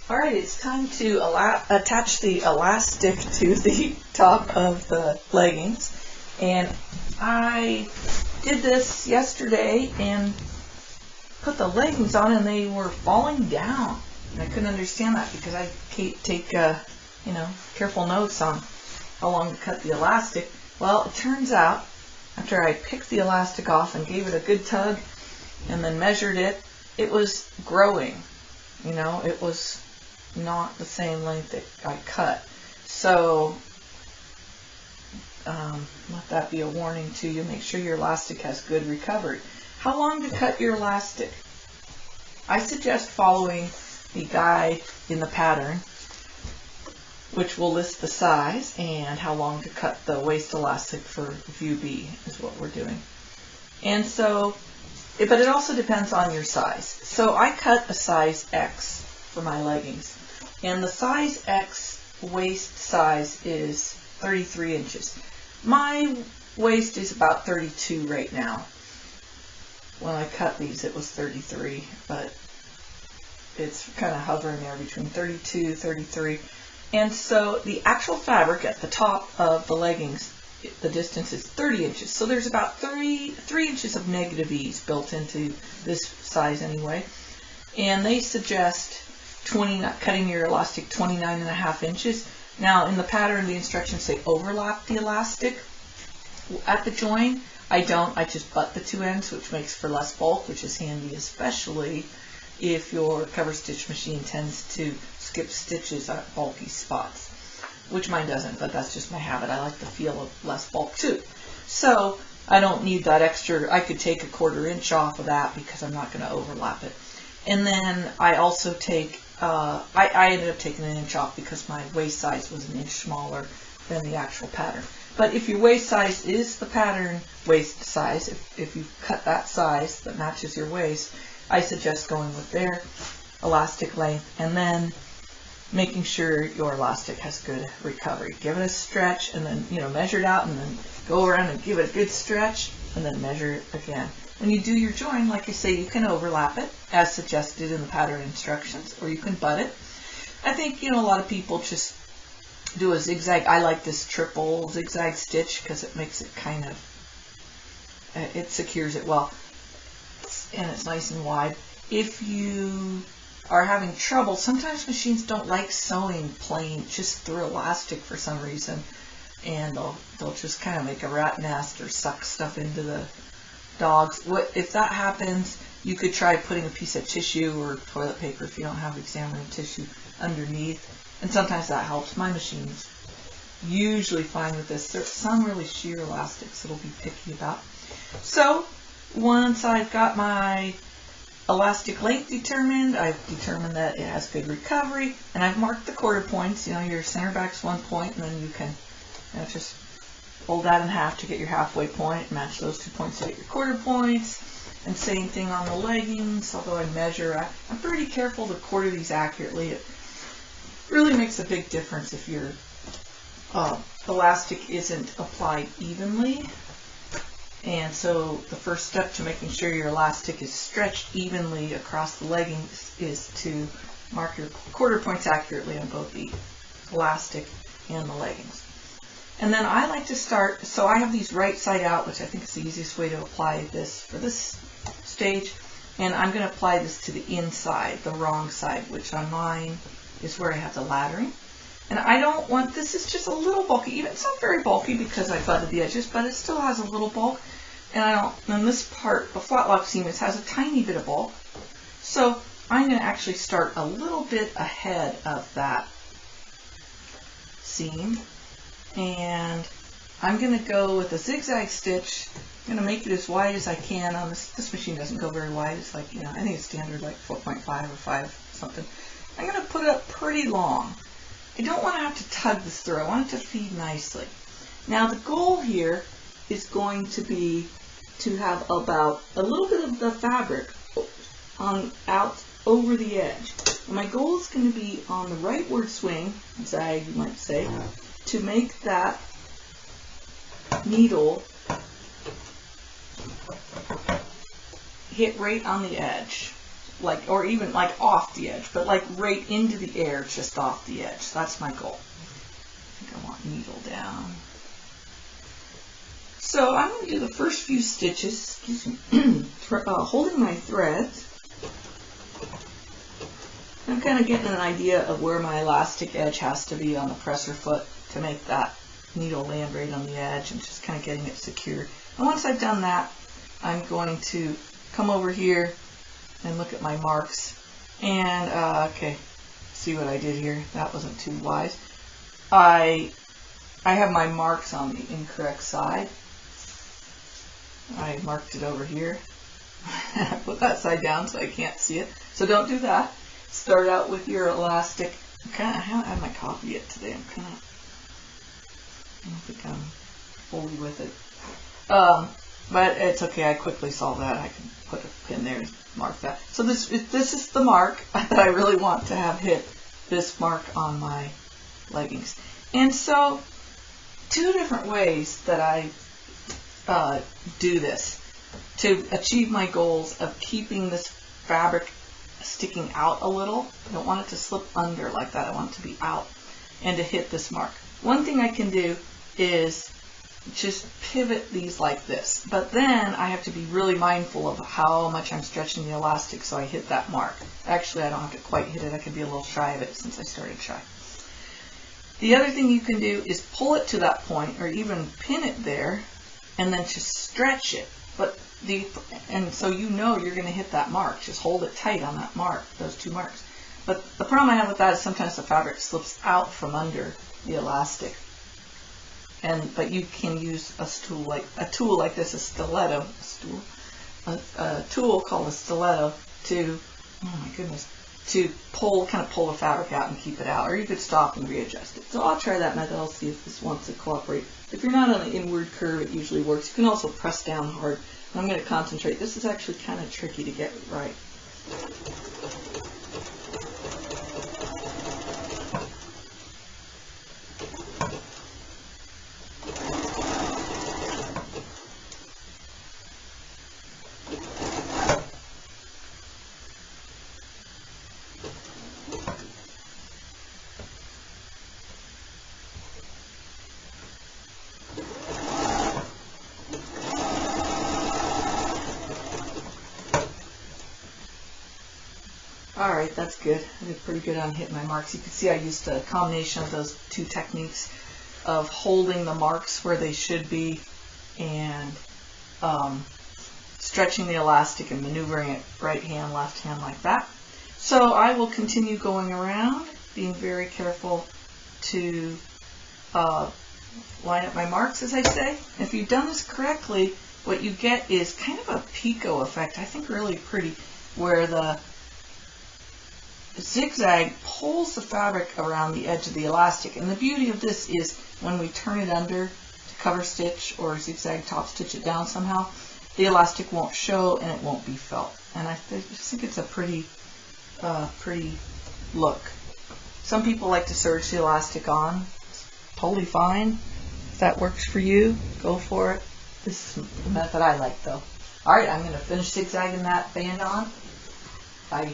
Alright, it's time to attach the elastic to the top of the leggings. And I did this yesterday and put the leggings on and they were falling down. And I couldn't understand that because I take careful notes on how long to cut the elastic. Well, it turns out after I picked the elastic off and gave it a good tug and then measured it, it was growing. It was not the same length that I cut. So let that be a warning to you. Make sure your elastic has good recovery. How long to cut your elastic? I suggest following the guide in the pattern, which will list the size and how long to cut the waist elastic for view B is what we're doing. And so, but it also depends on your size. So I cut a size X for my leggings. And the size X waist size is 33 inches. My waist is about 32 right now. When I cut these, it was 33, but it's kind of hovering there between 32, 33. And so the actual fabric at the top of the leggings, the distance is 30 inches. So there's about 3 inches of negative ease built into this size anyway. And they suggest cutting your elastic 29.5 inches. Now in the pattern, the instructions say overlap the elastic at the join. I don't. I just butt the two ends, which makes for less bulk, which is handy, especially if your cover stitch machine tends to skip stitches at bulky spots, which mine doesn't, but that's just my habit. I like the feel of less bulk too. So I don't need that extra. I could take a 1/4 inch off of that because I'm not going to overlap it. And then I also take, I ended up taking 1 inch off because my waist size was 1 inch smaller than the actual pattern. But if your waist size is the pattern waist size, if you cut that size that matches your waist, I suggest going with their elastic length and then making sure your elastic has good recovery. Give it a stretch and then, measure it out and then go around and give it a good stretch and then measure it again. When you do your join, like I say, you can overlap it as suggested in the pattern instructions, or you can butt it. I think, a lot of people just do a zigzag. I like this triple zigzag stitch because it makes it it secures it well. And it's nice and wide. If you are having trouble, sometimes machines don't like sewing plain just through elastic for some reason, and they'll just kind of make a rat nest or suck stuff into the dogs. If that happens, you could try putting a piece of tissue or toilet paper if you don't have examining tissue underneath, and sometimes that helps. My machine's usually fine with this. There's some really sheer elastics it'll be picky about. So once I've got my elastic length determined, I've determined that it has good recovery, and I've marked the 1/4 points. Your center back's 1 point, and then you can just fold that in half to get your halfway point, match those 2 points to get your 1/4 points, and same thing on the leggings, although I measure. I'm pretty careful to 1/4 these accurately. It really makes a big difference if your elastic isn't applied evenly. And so the first step to making sure your elastic is stretched evenly across the leggings is to mark your 1/4 points accurately on both the elastic and the leggings. And then I like to start, so I have these right side out, which I think is the easiest way to apply this for this stage. And I'm going to apply this to the inside, the wrong side, which on mine is where I have the laddering. And I don't want, this is just a little bulky. Even it's not very bulky because I butted the edges, but it still has a little bulk. And this part, the flat lock seam, it has a tiny bit of bulk. So I'm going to actually start a little bit ahead of that seam. And I'm going to go with a zigzag stitch. I'm going to make it as wide as I can on this. This machine doesn't go very wide. It's like, I think it's standard like 4.5 or 5 something. I'm going to put it up pretty long. I don't want to have to tug this through. I want it to feed nicely. Now the goal here is going to be to have about a little bit of the fabric out over the edge. And my goal is going to be on the rightward swing, zag you might say, to make that needle hit right on the edge. like, or even like off the edge, but like right into the air, just off the edge. That's my goal. I think I want needle down. So I'm going to do the first few stitches, holding my threads. I'm kind of getting an idea of where my elastic edge has to be on the presser foot to make that needle land right on the edge, and just kind of getting it secured. And once I've done that, I'm going to come over here and look at my marks. And, okay, see what I did here? That wasn't too wise. I have my marks on the incorrect side. I marked it over here. I put that side down so I can't see it. So don't do that. Start out with your elastic. I haven't had my coffee yet today. I don't think I'm fully with it. But it's okay. I quickly solve that. I can put a pin there and mark that. So this is the mark that I really want to have hit this mark on my leggings. And so 2 different ways that I do this to achieve my goals of keeping this fabric sticking out a little. I don't want it to slip under like that. I want it to be out, and to hit this mark. One thing I can do is just pivot these like this, but then I have to be really mindful of how much I'm stretching the elastic so I hit that mark. Actually, I don't have to quite hit it. I could be a little shy of it since I started shy. The other thing you can do is pull it to that point, or even pin it there, and then just stretch it. And so you know you're going to hit that mark. Just hold it tight on that mark, those 2 marks. But the problem I have with that is sometimes the fabric slips out from under the elastic. But you can use a tool like this, a stiletto, a tool called a stiletto to, oh my goodness, to kind of pull the fabric out and keep it out. Or you could stop and readjust it. So I'll try that method. I'll see if this wants to cooperate. If you're not on an inward curve, it usually works. You can also press down hard. I'm going to concentrate. This is actually kind of tricky to get right. Alright, that's good. I did pretty good on hitting my marks. You can see I used a combination of those 2 techniques of holding the marks where they should be and stretching the elastic and maneuvering it right hand, left hand like that. So I will continue going around, being very careful to line up my marks, as I say. If you've done this correctly, what you get is kind of a picot effect, I think really pretty, where the zigzag pulls the fabric around the edge of the elastic. And the beauty of this is when we turn it under to cover stitch or zigzag top stitch it down somehow, the elastic won't show and it won't be felt. And I just think it's a pretty look. Some people like to serge the elastic on. It's totally fine. If that works for you, go for it. This is the method I like though. Alright, I'm going to finish zigzagging that band on. Bye.